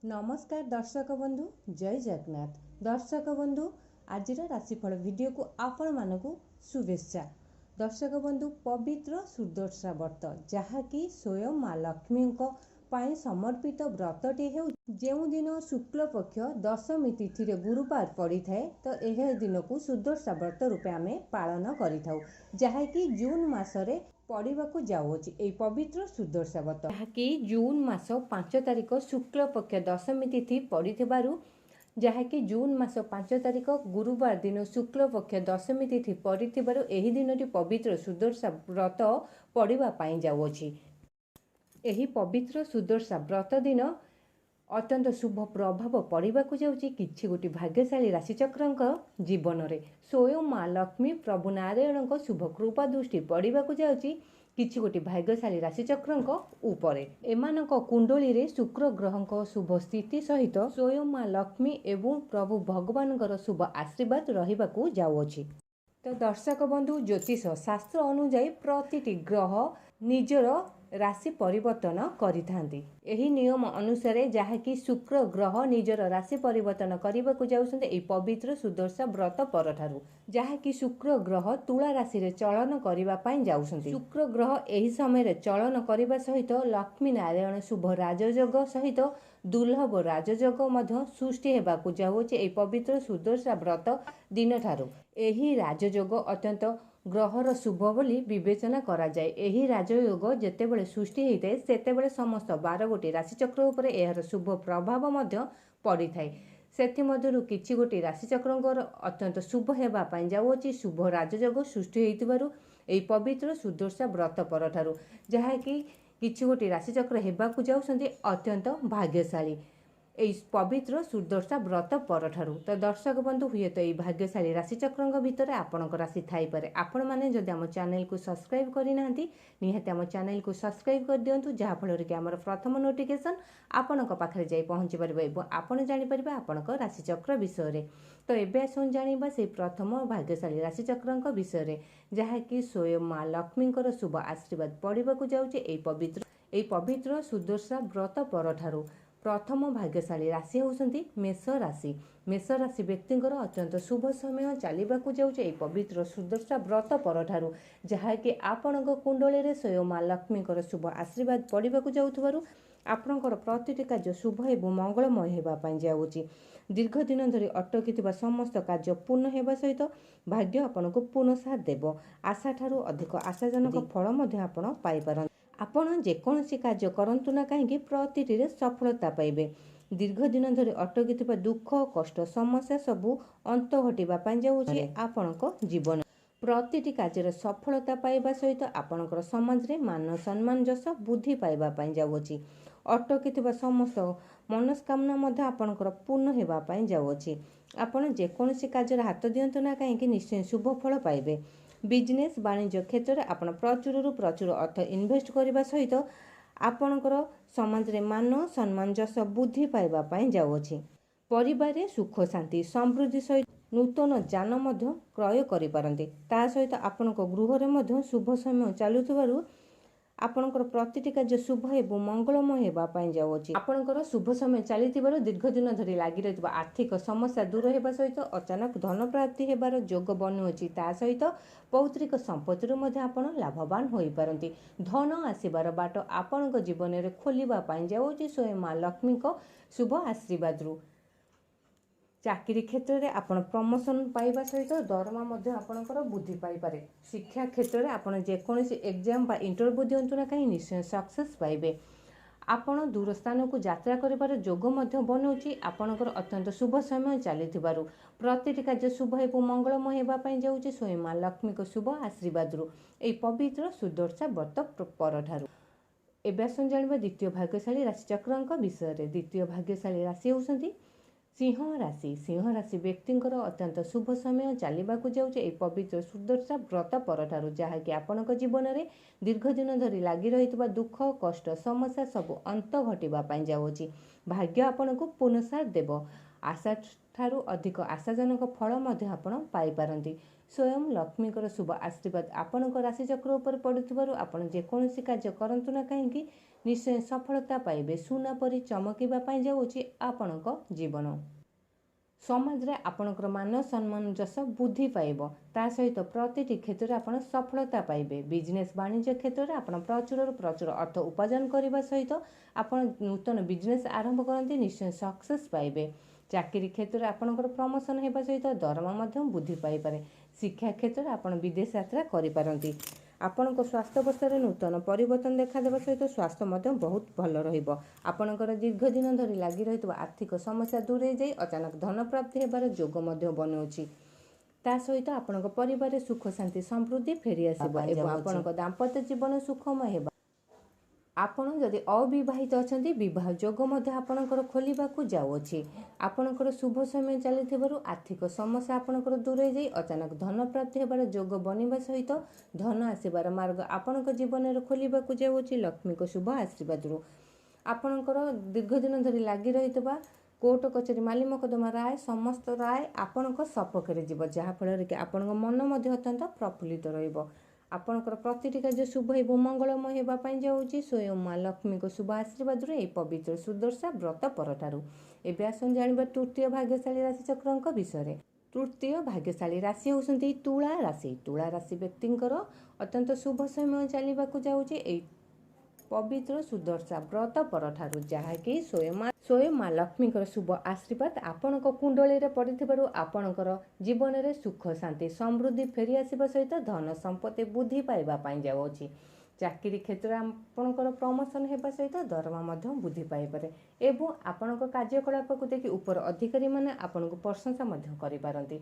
नमस्कार दर्शक बंधु जय जगन्नाथ दर्शक बंधु आज राशिफल वीडियो को आपण मानक शुभेच्छा। दर्शक बंधु पवित्र सुदर्शा व्रत जहाँकि स्वयं माँ लक्ष्मी पाई समर्पित व्रतटे हो जो दिन शुक्ल पक्ष दशमी तिथि गुरुवार पड़ी थाए तो यह दिन को सुदर्शा व्रत रूपे आम पालन करिथाउ जहाँकि जून मासरे पढ़ाक जाऊँच ये पवित्र सुदर्शा व्रत जहाँकि जून मास 5 तारिख शुक्ल पक्ष दशमी तिथि पड़ी जहाँकि जून मास 5 तारिख गुरुवार दिन शुक्ल पक्ष दशमी तिथि पड़ी यही दिन पवित्र सुदर्शा व्रत पढ़ाई जाऊँच। यही पवित्र सुदर्शा व्रत दिन अत्यंत शुभ प्रभाव पड़ाक जाऊँगी किछि गोटी भाग्यशाली राशिचक्र जीवन में स्वयं माँ लक्ष्मी प्रभु नारायण शुभ कृपा दृष्टि पड़ाक जाऊँगी किछि गोटी भाग्यशाली राशिचक्र उपरे एमानक कुंडली रे शुक्र ग्रह शुभ स्थिति सहित स्वयं माँ लक्ष्मी एवं प्रभु भगवान शुभ आशीर्वाद रहिबाकु जाउअछि। तो दर्शक बंधु ज्योतिष शास्त्र अनुଯାयी प्रतिटी ग्रह निजर राशि परिवर्तन करिथांती। एही नियम अनुसार जहाँकि शुक्र ग्रह निजर राशि परिवर्तन करने को जाउछन्ते एही पवित्र सुदर्शा व्रत परठारु जहाँकि शुक्र ग्रह तुला राशि रे चलन करिबा पई जाउछन्ते। शुक्र ग्रह एही समय रे चलन करिबा सहित लक्ष्मी नारायण शुभ राजयोग सहित दुर्लभ राजयोग मध्य सृष्टि हेबाकु जाउछे एही पवित्र सुदर्शा व्रत दिन ठारू। एही राजयोग अत्यंत ग्रहर शुभ बोली विवेचना करा जाए। एही राजयोग जेतेबेले सृष्टि होता सेतेबेले समस्त 12 गोटी राशिचक्र उपरे एहार शुभ प्रभाव मध्य पड़ी थाए। सेथिमध्यरु किछि गोटी राशिचक्रंकर अत्यंत शुभ हेबा पई जाउछि शुभ राजयोग सृष्टि होइतिबारु एही पवित्र सुदर्शा व्रत परठारु जहाँकि किछि गोटी राशिचक्र हेबाकु जाउछन्ति अत्यंत भाग्यशाली एई पवित्र सुदर्शा व्रत परठारु। तो दर्शक बंधु हुए तो ये भाग्यशाली राशिचक्र भितर आपणक राशि थाई पारे। आपण माने जदि आम चैनल को सब्सक्राइब करि नाहंती निहाती आम चैनल को सब्सक्राइब कर दियंतु जहाँ फल कि आमर प्रथम नोटिफिकेशन आपणक पाखरे जाई पहुँची पारिबो एवं आपण जानि पारिबे आपणक राशिचक्र विषय रे। तो एबे आसुन जानिबा से प्रथम भाग्यशाली राशिचक्र विषय रे जहाँकि स्वयं माँ लक्ष्मी शुभ आशीर्वाद पड़ाक जाउछे एई पवित्र सुदर्शा व्रत परठारु। प्रथम भाग्यशाली राशि होउछन्ति मेष राशि। मेष राशि व्यक्तिंकर अत्यंत शुभ समय चलिबाकु जाउछे एई पवित्र सुदर्शा व्रत परठारु जहाँकि आपणक कुंडली रे स्वयं माँ लक्ष्मी शुभ आशीर्वाद पड़ाक जाउथबारु आपणकर प्रतिटी कार्य शुभ एवं मंगलमय हेबा पई जाउछि। दीर्घ दिन धरि अटकिथिबा समस्त कार्य पूर्ण हेबा सहित भाग्य आपणको पूर्ण साथ देबो। आशा ठारू अधिक आशाजनक फल मध्य आपण पाई पारन। आपण जेकोसी कार्य करंतु ना कहीं प्रतिटी सफलता पाइबे। दीर्घ दिन धरि अटकी दुख कष्ट समस्या सबू अंत घटिबा पई जाउछि आपणक जीवन। प्रतिटी कार्य सफलता पाइबा सहित आपणकर समाज रे मान सम्मान जस बुद्धि पाइबा पई जाउछि। अटकी समस्त मनस्कामना मध्य आपणकर पूर्ण हेबा पई जाउछि। आपण जेकोसी कार्य हाथ दियंतु ना कहीं निश्चय शुभ फल पाइबे। बिजनेस वाणिज्य क्षेत्र में आपण प्रचुर अर्थ इन्वेस्ट करने सहित आपणकर समाज रे मान सम्मान जस बुद्धि पाइबा पई जाउछि। परिवार रे सुख शांति समृद्धि सहित नूतन जान मध्य क्रय करि पारंती। ता सहित आपणक गृह रे मध्य शुभ समय चालुथिबारु आपणकर प्रतिटी कार्य शुभ एवं मंगलमय हेबा पई जाउछि। आपणकर शुभ समय चलिथिबारु दीर्घ दिन धरि लागि रहितबा आर्थिक समस्या दूर हेबा सहित अचानक धन प्राप्ति हेबार योग बनुछि। ता सहित पौत्रिक संपत्ति मध्य आपण लाभवान होई पारंती। धन आसीबार बाट आपणक जीवन रे खोलिबा पई जाउछि स्वयं माँ लक्ष्मी शुभ आशीर्वाद। चाकरी क्षेत्र में आपण प्रमोशन पाइबा सहित दरमा मध्य आपणकर बुद्धि पाई पारे। शिक्षा क्षेत्र में आपण जेकोसी एग्जाम बा इंटरव्यू दियंतु ना कहीं निश्चय सक्सेस पाइबे। आपण दूर स्थान को यात्रा करिबार योग मध्य बनौछि। आपणकर अत्यंत शुभ समय चलिथिबारु प्रतिटी कार्य शुभ एवं मंगलमय हेबा पई जाउछि स्वयं माँ लक्ष्मी शुभ आशीर्वाद एई पवित्र सुदर्शा व्रत परठारु। एबे आसन जानिबा द्वितीय भाग्यशाली राशिचक्र विषय रे। द्वितीय भाग्यशाली राशि होउछन्ति सिंह राशि। सिंह राशि व्यक्तिंकर अत्यंत शुभ समय चलिबाकु जाउछे एई पवित्र सुदर्शा व्रत परठारु जहाँकि आपणक जीवन में दीर्घ दिन धरि लागि रहितबा दुख कष्ट समस्या सबू अंत घटिबा पई जाउछि। भाग्य आपणको पूर्ण साथ देबो। आशा ठारू अधिक आशाजनक फल मध्य आपण पाई पारंती। स्वयं लक्ष्मीकर शुभ आशीर्वाद आपणक राशिचक्र उपर पड़ुथिबारु आपण जेकोसी कार्य करंतु ना कहीं निश्चय सफलता पाइबे। सुना परी चमकिबा पाई जाउछि आपणक जीवन। समाज रे आपणकर मान सम्मान जस बुद्धि पाइब। ता सहित प्रतिटी क्षेत्र में आपण सफलता पाइबे। बिजनेस वाणिज्य क्षेत्र में आपण प्रचुर अर्थ उपार्जन करने सहित आपण नूतन बिजनेस आरंभ करते निश्चय सक्सेस पाइबे। चाकरी क्षेत्र में आपणकर प्रमोशन होगा सहित दरमा मध्यम वृद्धि पाइपे। शिक्षा क्षेत्र में आपण विदेश यात्रा करिपारंती। आपणक स्वास्थ्य अवस्था नूतन परिवर्तन देखादेवा सहित स्वास्थ्य मध्य बहुत भल रहिबो। आपणकर दीर्घ दिन धरी लगी रहितबा आर्थिक समस्या दूरे जाई अचानक धन प्राप्ति हेबार योग मध्य बनउछि। ता सहित आपणक परिवार सुख शांति समृद्धि फेरी आसिबो एवं आपणक दाम्पत्य जीवन सुखमय हेबा। आपण जदि अविवाहित अछंती विवाह योग मध्य आपणकर खोलिबाकू जाउछि। आपणकर शुभ समय चलिथिबारु आर्थिक समस्या आपणकर दूरे जाई अचानक धन प्राप्ति हेबार योग बनिबा सहित धन आसिबार मार्ग आपणक जीवन रे खोलिबाकू जाउछि। लक्ष्मी को शुभ आशीर्वादरु आपणकर दीर्घ दिन धरी लागि रहितबा कोर्ट कचेरी माली मकदमा राय समस्त राय आपणक सपक्ष रे जीव, जहा फल कि आपणक मन मध्य अत्यंत प्रफुल्लित रहिबो। आपणकर प्रतिटी कार्य शुभ एवं मंगलमय हेबा पाई जाउछि। स्वयं माँ लक्ष्मी को शुभ आशीर्वाद रे पवित्र सुदर्शा व्रत परठारु एबे आसन जानिबा तृतीय भाग्यशाली राशि चक्रंक विषय। तृतीय भाग्यशाली राशि होउसंती तुला राशि। तुला राशि व्यक्तिंकर अत्यंत शुभ समय चलिबाकू जाउछि एई पवित्र सुदर्शा व्रत परठारु, जहाँकि स्वयं माँ लक्ष्मीकर शुभ आशीर्वाद आपणक कुंडली रे पड़िथिबारु आपणकर जीवन रे सुख शांति समृद्धि फेरी आसिबा सहित धन संपत्ति बुद्धि पाइबा पाई जाउछि। चाकरी क्षेत्र में आपणकर प्रमोशन हेबा सहित दरमा मध्य बुद्धि पाइपारे एवं आपणक कार्यकलाप को देखि ऊपर अधिकारी माने आपणक प्रशंसा मध्य करिपारंती।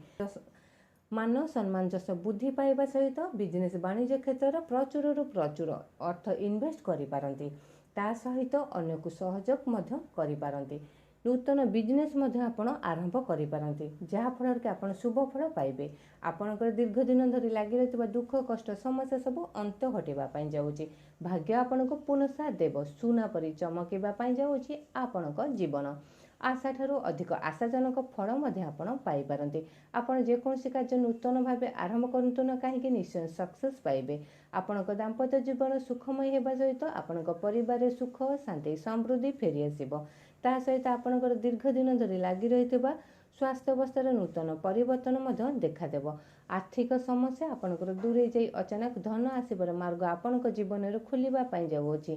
मान सम्मान जस बुद्धि पाइबा सहित बिजनेस वाणिज्य क्षेत्र में प्रचुर अर्थ इन्वेस्ट करिपारंती। ता सहित अन्य को सहयोग मध्य करिपारंती। नूतन बिजनेस मध्य आपण आरंभ करिपारंती, जहा फल कि आपण शुभ फल पाइबे। आपणकर दीर्घ दिन धरी लागि रहितबा दुख कष्ट समस्या सब अंत घटिबा पाई जाउछि। भाग्य आपणको पुनः साथ देव। सुना परी चमकिबा पाई जाउछि आपणक जीवन। आशा ठारू अधिक आशाजनक फल मध्य आपण पाई पारंती। आपण जे कोनसी कार्य नूतन भावे आरंभ करंतु न काहेकि निश्चय सक्सेस पाइबे। आपणक दाम्पत्य जीवन सुखमय हेबा सहित आपणक परिवार सुख शांति समृद्धि फेरी आसिबो। ता सहित आपणकर दीर्घ दिन धरी लागि रहितबा स्वास्थ्य अवस्था नूतन परिवर्तन मध्य देखादेव। आर्थिक समस्या आपणकर दूरे जाई अचानक धन आसिबार मार्ग आपणक जीवन रे खोलिबा पाई जाउछि।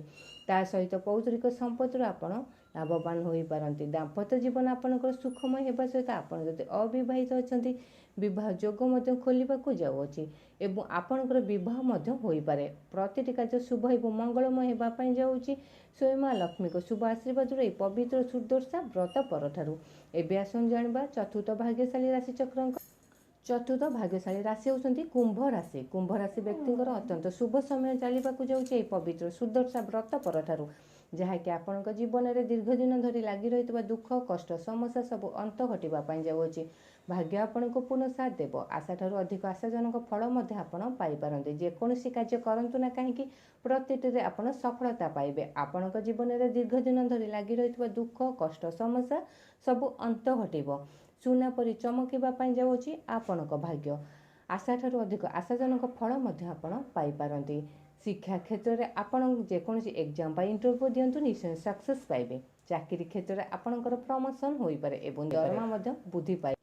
ता सहित पौत्रिक संपत्ति आपण लाभवान होई पारंती। दाम्पत्य जीवन आपणकर सुखमय हेबा सहित आपण जदि अविवाहित अछंती विवाह योग मध्य खोलिबाकू जाउछि एवं आपणकर विवाह मध्य होई पारे। प्रतिटी कार्य शुभ एवं मंगलमय हेबा पाई जाउछि। स्वयं माँ लक्ष्मी को शुभ आशीर्वाद रे पवित्र सुदर्शा व्रत परठारु एबे आसन जानिबा चतुर्थ भाग्यशाली राशि चक्रंक। चतुर्थ भाग्यशाली राशि होउसंती कुंभ राशि। कुंभ राशि व्यक्तिंकर अत्यंत शुभ समय चलिबाकू जाउछि पवित्र सुदर्शा व्रत परठारु, जहाँकि आपणक जीवन में दीर्घ दिन धरी लागि रहितबा दुख कष्ट समस्या सब अंत घटिबा पाई जाउछि। भाग्य आपणको पुनः साथ देव। आशा ठारू अधिक आशाजनक फल मध्य आपण पाई पारंती। जे कोनसी कार्य करंतु ना काहेकि प्रतिटी आपण सफलता पाइबे। आपणक जीवन में दीर्घ दिन धरी लागि रहितबा दुख कष्ट समस्या सब अंत घटिबो। सुना परी चमकिबा पाई जाउछि आपणक भाग्य। आशा ठारू अधिक आशाजनक फल मध्य आपण पाई पारंती। शिक्षा क्षेत्र में आपण जेकोसी एग्जाम इंटरव्यू दिंतु निश्चय सक्सेस पाइबे। चाकरी क्षेत्र में आपणकर प्रमोशन होई पारे एवं दरमा मध्य वृद्धि पाए।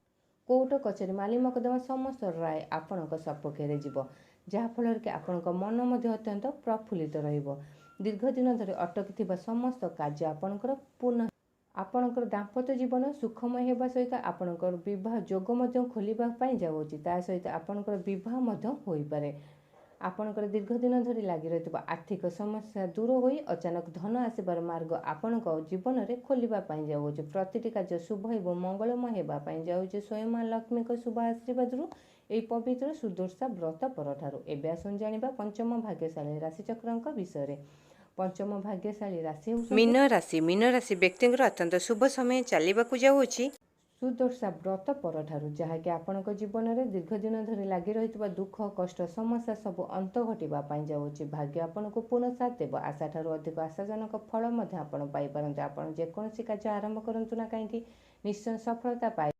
कोर्ट कचेरी माली मकदमा समस्त राय आपणक सपक्ष रे जीव, जहा फल कि आपणक मन मध्य अत्यंत प्रफुल्लित रहिबो। दीर्घ दिन धरि अटकी समस्त कार्य आपणकर पुनः आपणकर दाम्पत्य जीवन सुखमय हेबा सहित आपणकर विवाह योग मध्य खोलिबा पाई जाउछि। ता सहित आपणकर विवाह मध्य होई पारे। आपणकर दीर्घ दिन धरी लागि रहितबा आर्थिक समस्या दूर होई अचानक धन आसिबार मार्ग आपणक जीवन रे खोलिबा पाई जाउछि। प्रतिटी कार्य शुभ एवं मंगलमय हेबा पाई जाउछि। स्वयं माँ लक्ष्मी को शुभ आशीर्वाद रु एई पवित्र सुदर्शा व्रत परठारु एबे आसन जानिबा पंचम भाग्यशाली राशि चक्रंक विषय। पंचम भाग्यशाली राशि मीन राशि। मीन राशि व्यक्तिंकर अत्यंत शुभ समय चलिबाकू जाउछि सुदर्शा व्रत परठारु, जहाँकि आपणक जीवन में दीर्घ दिन धरी लागि रहितबा दुख कष्ट समस्या सब अंत घटिबा पाई जाउछि। भाग्य आपणको पुनः साथ देव। आशा ठारू अधिक आशाजनक फल मध्य आपण पाई पारंते। आपण जेकोसी कार्य आरंभ करंतु ना काहेकि निश्चय सफलता पाए।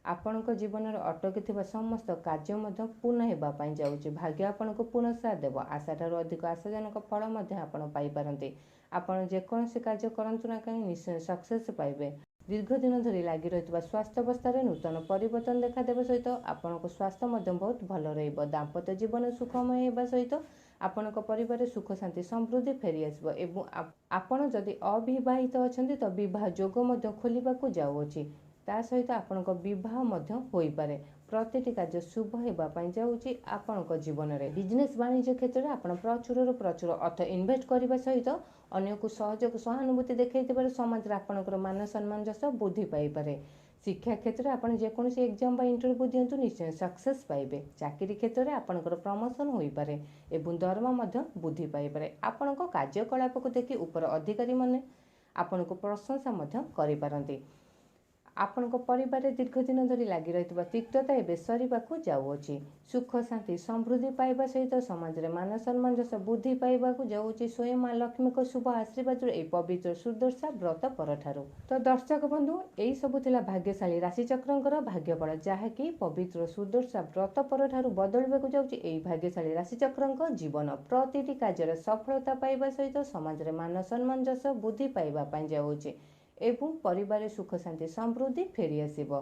ଆପଣଙ୍କ ଜୀବନରେ ଅଟକିଥିବା ସମସ୍ତ କାର୍ଯ୍ୟ ମଧ୍ୟ ପୂର୍ଣ୍ଣ ହେବା ପାଇଁ ଯାଉଛି। ଭାଗ୍ୟ ଆପଣଙ୍କୁ ପୂର୍ଣ୍ଣ ସାଥ ଦେବ। ଆଶାଠାରୁ ଅଧିକ ଆଶାଜନକ ଫଳ ମଧ୍ୟ ଆପଣ ପାଇପାରନ୍ତି। ଆପଣ ଯେକୌଣସି କାର୍ଯ୍ୟ କରନ୍ତୁ ନା କାହିଁକି ନିଶ୍ଚୟ ସକ୍ସେସ୍ ପାଇବେ। ଦୀର୍ଘ ଦିନ ଧରି ଲାଗି ରହିଥିବା ସ୍ୱାସ୍ଥ୍ୟ ଅବସ୍ଥାରେ ନୂତନ ପରିବର୍ତ୍ତନ ଦେଖାଦେବା ସହିତ ଆପଣଙ୍କ ସ୍ୱାସ୍ଥ୍ୟ ମଧ୍ୟ ବହୁତ ଭଲ ରହିବ। ଦାମ୍ପତ୍ୟ ଜୀବନ ସୁଖମୟ ହେବା ସହିତ ଆପଣଙ୍କ ପରିବାରରେ ସୁଖ ଶାନ୍ତି ସମୃଦ୍ଧି ଫେରିଆସିବ ଏବଂ ଆପଣ ଯଦି ଅବିବାହିତ ଅଛନ୍ତି ତ ବିବାହ ଯୋଗ ମଧ୍ୟ ଖୋଲିବାକୁ ଯାଉଅଛି। ତା ସହିତ ଆପଣଙ୍କ ବିବାହ ମଧ୍ୟ ହୋଇପାରେ। ପ୍ରତିଟି କାର୍ଯ୍ୟ ଶୁଭ ହେବା ପାଇଁ ଯାଉଛି ଆପଣଙ୍କ ଜୀବନରେ। ବିଜନେସ୍ ବାଣିଜ୍ୟ କ୍ଷେତ୍ରରେ ଆପଣ ପ୍ରଚୁରରୁ ପ୍ରଚୁର ଅର୍ଥ ଇନଭେଷ୍ଟ କରିବା ସହିତ ଅନ୍ୟକୁ ସହଯୋଗ ସହାନୁଭୂତି ଦେଖାଇଥିବାରୁ ସମାଜରେ ଆପଣଙ୍କର ମାନ ସମ୍ମାନ ଯଶ ବୃଦ୍ଧି ପାଇପାରେ। ଶିକ୍ଷା କ୍ଷେତ୍ରରେ ଆପଣ ଯେକୌଣସି ଏକ୍ଜାମ୍ ବା ଇଣ୍ଟରଭ୍ୟୁ ଦିଅନ୍ତୁ ନିଶ୍ଚୟ ସକ୍ସେସ୍ ପାଇବେ। ଚାକିରି କ୍ଷେତ୍ରରେ ଆପଣଙ୍କର ପ୍ରମୋସନ୍ ହୋଇପାରେ ଏବଂ ଦରମା ମଧ୍ୟ ବୃଦ୍ଧି ପାଇପାରେ। ଆପଣଙ୍କ କାର୍ଯ୍ୟକଳାପକୁ ଦେଖି ଉପର ଅଧିକାରୀମାନେ ଆପଣଙ୍କୁ ପ୍ରଶଂସା ମଧ୍ୟ କରିପାରନ୍ତି। ଆପଣଙ୍କ ପରିବାରରେ ଦୀର୍ଘ ଦିନ ଧରି ଲାଗି ରହିଥିବା ତିକ୍ତତା ଏବେ ସରିବାକୁ ଯାଉଅଛି। ସୁଖ ଶାନ୍ତି ସମୃଦ୍ଧି ପାଇବା ସହିତ ସମାଜରେ ମାନ ସମ୍ମାନ ଯଶ ବୃଦ୍ଧି ପାଇବାକୁ ଯାଉଛି ସ୍ୱୟଂ ମା ଲକ୍ଷ୍ମୀଙ୍କ ଶୁଭ ଆଶୀର୍ବାଦରୁ ଏହି ପବିତ୍ର ସୁଦର୍ଶା ବ୍ରତ ପରଠାରୁ। ତ ଦର୍ଶକ ବନ୍ଧୁ, ଏହି ସବୁ ଥିଲା ଭାଗ୍ୟଶାଳୀ ରାଶିଚକ୍ରଙ୍କର ଭାଗ୍ୟଫଳ, ଯାହାକି ପବିତ୍ର ସୁଦର୍ଶା ବ୍ରତ ପରଠାରୁ ବଦଳିବାକୁ ଯାଉଛି ଏହି ଭାଗ୍ୟଶାଳୀ ରାଶିଚକ୍ରଙ୍କ ଜୀବନ। ପ୍ରତିଟି କାର୍ଯ୍ୟରେ ସଫଳତା ପାଇବା ସହିତ ସମାଜରେ ମାନ ସମ୍ମାନ ଯଶ ବୃଦ୍ଧି ପାଇବା ପାଇଁ ଯାଉଛି ଏବଂ ପରିବାରରେ ସୁଖ ଶାନ୍ତି ସମୃଦ୍ଧି ଫେରିଆସିବ।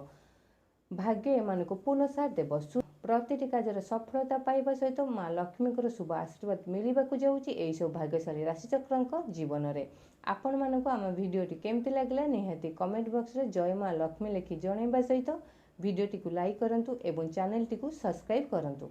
ଭାଗ୍ୟ ଏମାନଙ୍କୁ ପୂର୍ଣ୍ଣ ସାଥ ଦେବ। ପ୍ରତିଟି କାର୍ଯ୍ୟରେ ସଫଳତା ପାଇବା ସହିତ ମା ଲକ୍ଷ୍ମୀଙ୍କର ଶୁଭ ଆଶୀର୍ବାଦ ମିଳିବାକୁ ଯାଉଛି ଏହିସବୁ ଭାଗ୍ୟଶାଳୀ ରାଶିଚକ୍ରଙ୍କ ଜୀବନରେ। ଆପଣମାନଙ୍କୁ ଆମ ଭିଡ଼ିଓଟି କେମିତି ଲାଗିଲା ନିହାତି କମେଣ୍ଟ ବକ୍ସରେ ଜୟ ମା ଲକ୍ଷ୍ମୀ ଲେଖି ଜଣାଇବା ସହିତ ଭିଡ଼ିଓଟିକୁ ଲାଇକ୍ କରନ୍ତୁ ଏବଂ ଚ୍ୟାନେଲଟିକୁ ସବସ୍କ୍ରାଇବ୍ କରନ୍ତୁ।